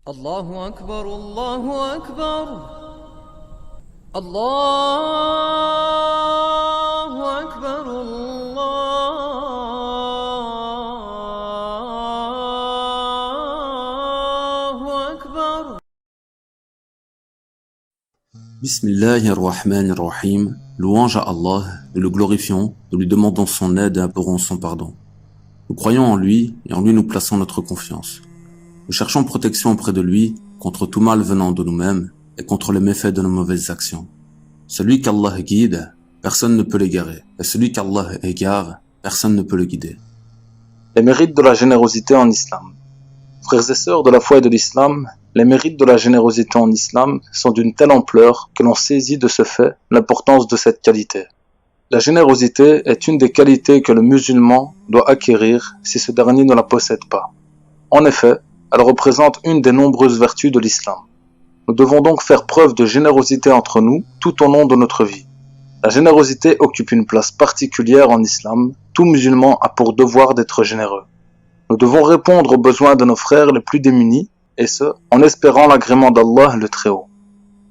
الله أكبر الله أكبر الله أكبر الله أكبر. Bismillahirrahmanirrahim. Louange à Allah, nous le glorifions, nous lui demandons son aide et implorons son pardon. Nous croyons en lui et en lui nous plaçons notre confiance. Nous cherchons protection auprès de lui contre tout mal venant de nous-mêmes et contre les méfaits de nos mauvaises actions. Celui qu'Allah guide, personne ne peut l'égarer, et celui qu'Allah égare, personne ne peut le guider. Les mérites de la générosité en islam. Frères et sœurs de la foi et de l'islam, les mérites de la générosité en islam sont d'une telle ampleur que l'on saisit de ce fait l'importance de cette qualité. La générosité est une des qualités que le musulman doit acquérir si ce dernier ne la possède pas. En effet, elle représente une des nombreuses vertus de l'islam. Nous devons donc faire preuve de générosité entre nous tout au long de notre vie. La générosité occupe une place particulière en islam. Tout musulman a pour devoir d'être généreux. Nous devons répondre aux besoins de nos frères les plus démunis, et ce, en espérant l'agrément d'Allah le Très-Haut.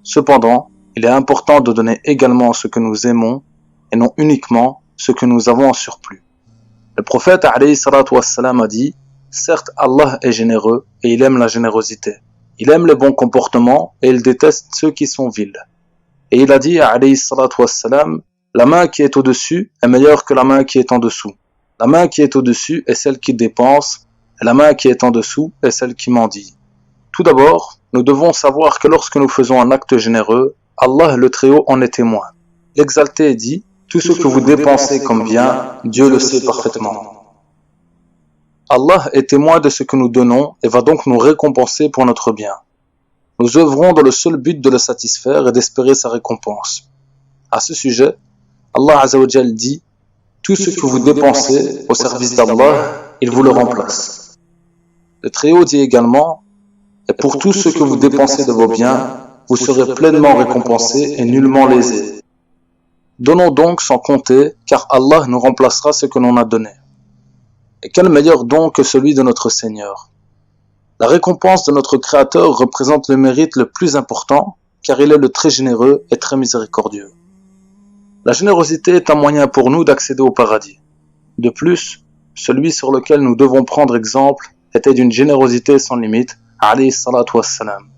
Cependant, il est important de donner également ce que nous aimons, et non uniquement ce que nous avons en surplus. Le prophète alayhi salatu wassalam a dit: certes, Allah est généreux et il aime la générosité. Il aime les bons comportements et il déteste ceux qui sont vils. Et il a dit alayhi salatu wassalam: la main qui est au-dessus est meilleure que la main qui est en dessous. La main qui est au-dessus est celle qui dépense, et la main qui est en dessous est celle qui mendie. Tout d'abord, nous devons savoir que lorsque nous faisons un acte généreux, Allah le Très-Haut en est témoin. L'exalté dit: tout ce que vous dépensez comme bien, Dieu le sait parfaitement. Allah est témoin de ce que nous donnons et va donc nous récompenser pour notre bien. Nous œuvrons dans le seul but de le satisfaire et d'espérer sa récompense. À ce sujet, Allah Azza wa Jal dit: tout ce que vous dépensez au service d'Allah, il vous le remplace. Le Très-Haut dit également: et pour tout ce que vous dépensez de vos biens, vous serez pleinement récompensés et nullement lésés. Donnons donc sans compter, car Allah nous remplacera ce que l'on a donné. Et quel meilleur don que celui de notre Seigneur. La récompense de notre Créateur représente le mérite le plus important, car il est le très généreux et très miséricordieux. La générosité est un moyen pour nous d'accéder au paradis. De plus, celui sur lequel nous devons prendre exemple était d'une générosité sans limite, alayhi salatu wassalam.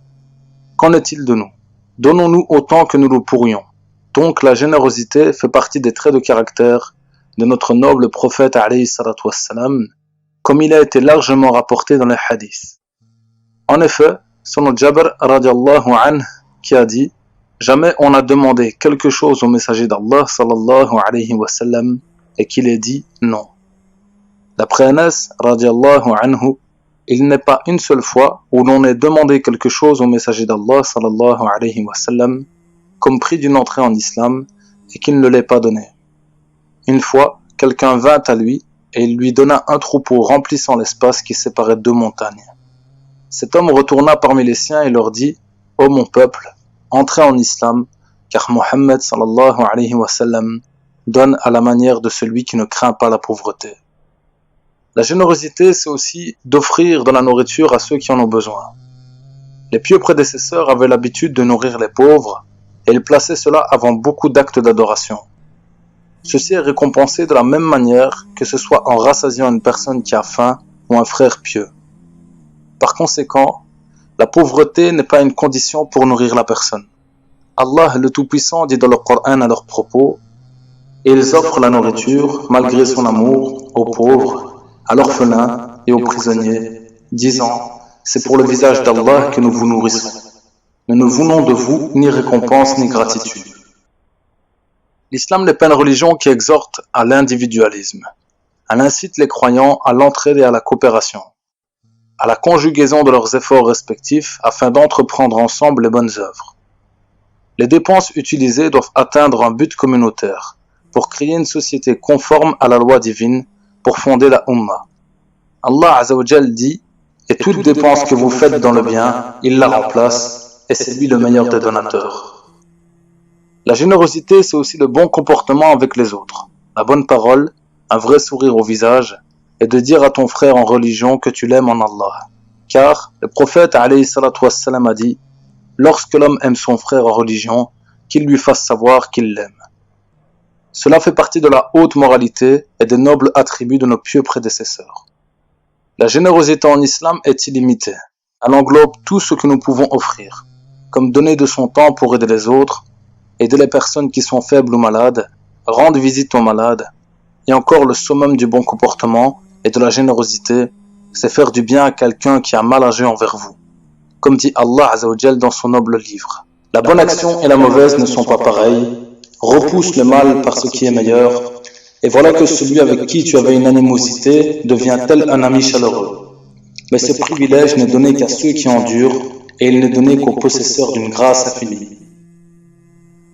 Qu'en est-il de nous? Donnons-nous autant que nous le pourrions. Donc la générosité fait partie des traits de caractère de notre noble prophète alayhi salatu wassalam, comme il a été largement rapporté dans les hadiths. En effet, selon Jabr radiallahu anhu qui a dit: jamais on a demandé quelque chose au messager d'Allah sallallahu alayhi wa sallam et qu'il ait dit non. D'après Anas radiallahu anhu, il n'est pas une seule fois où l'on ait demandé quelque chose au messager d'Allah sallallahu alayhi wa sallam comme prix d'une entrée en islam et qu'il ne l'ait pas donné. Une fois, quelqu'un vint à lui et il lui donna un troupeau remplissant l'espace qui séparait deux montagnes. Cet homme retourna parmi les siens et leur dit: ô mon peuple, entrez en islam, car Mohammed sallallahu alayhi wa sallam donne à la manière de celui qui ne craint pas la pauvreté. La générosité, c'est aussi d'offrir de la nourriture à ceux qui en ont besoin. Les pieux prédécesseurs avaient l'habitude de nourrir les pauvres et ils plaçaient cela avant beaucoup d'actes d'adoration. Ceci est récompensé de la même manière que ce soit en rassasiant une personne qui a faim ou un frère pieux. Par conséquent, la pauvreté n'est pas une condition pour nourrir la personne. Allah le Tout-Puissant dit dans le Coran à leur propos: et ils offrent la nourriture malgré son amour aux pauvres, à l'orphelin et aux prisonniers, disant: c'est pour le visage d'Allah que nous vous nourrissons. Nous ne voulons de vous ni récompense ni gratitude. L'islam n'est pas une religion qui exhorte à l'individualisme. Elle incite les croyants à l'entraide et à la coopération, à la conjugaison de leurs efforts respectifs afin d'entreprendre ensemble les bonnes œuvres. Les dépenses utilisées doivent atteindre un but communautaire, pour créer une société conforme à la loi divine, pour fonder la Ummah. Allah Azza wa Jal dit: et toute dépense que vous faites dans le bien, il la remplace, et c'est lui le meilleur des donateurs. La générosité, c'est aussi le bon comportement avec les autres, la bonne parole, un vrai sourire au visage, et de dire à ton frère en religion que tu l'aimes en Allah. Car le prophète alayhi salatu wassalam a dit: lorsque l'homme aime son frère en religion, qu'il lui fasse savoir qu'il l'aime. Cela fait partie de la haute moralité et des nobles attributs de nos pieux prédécesseurs. La générosité en islam est illimitée. Elle englobe tout ce que nous pouvons offrir, comme donner de son temps pour aider les autres, aider les personnes qui sont faibles ou malades, rendre visite aux malades, et encore le summum du bon comportement et de la générosité, c'est faire du bien à quelqu'un qui a mal agi envers vous. Comme dit Allah Azza wa Jal dans son noble livre: la bonne action et la mauvaise ne sont pas pareilles, repousse le mal par ce qui est meilleur, et voilà que celui avec qui tu avais une animosité devient tel un ami chaleureux. Mais ce privilège n'est donné qu'à ceux qui endurent, et il n'est donné qu'aux possesseurs d'une grâce infinie.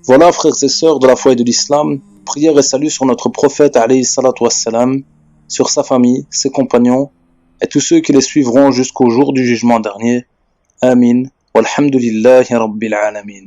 Voilà, frères et sœurs de la foi et de l'islam, prière et salut sur notre prophète alayhi salatu wassalam, sur sa famille, ses compagnons, et tous ceux qui les suivront jusqu'au jour du jugement dernier. Amin. Walhamdulillahi rabbil alamin.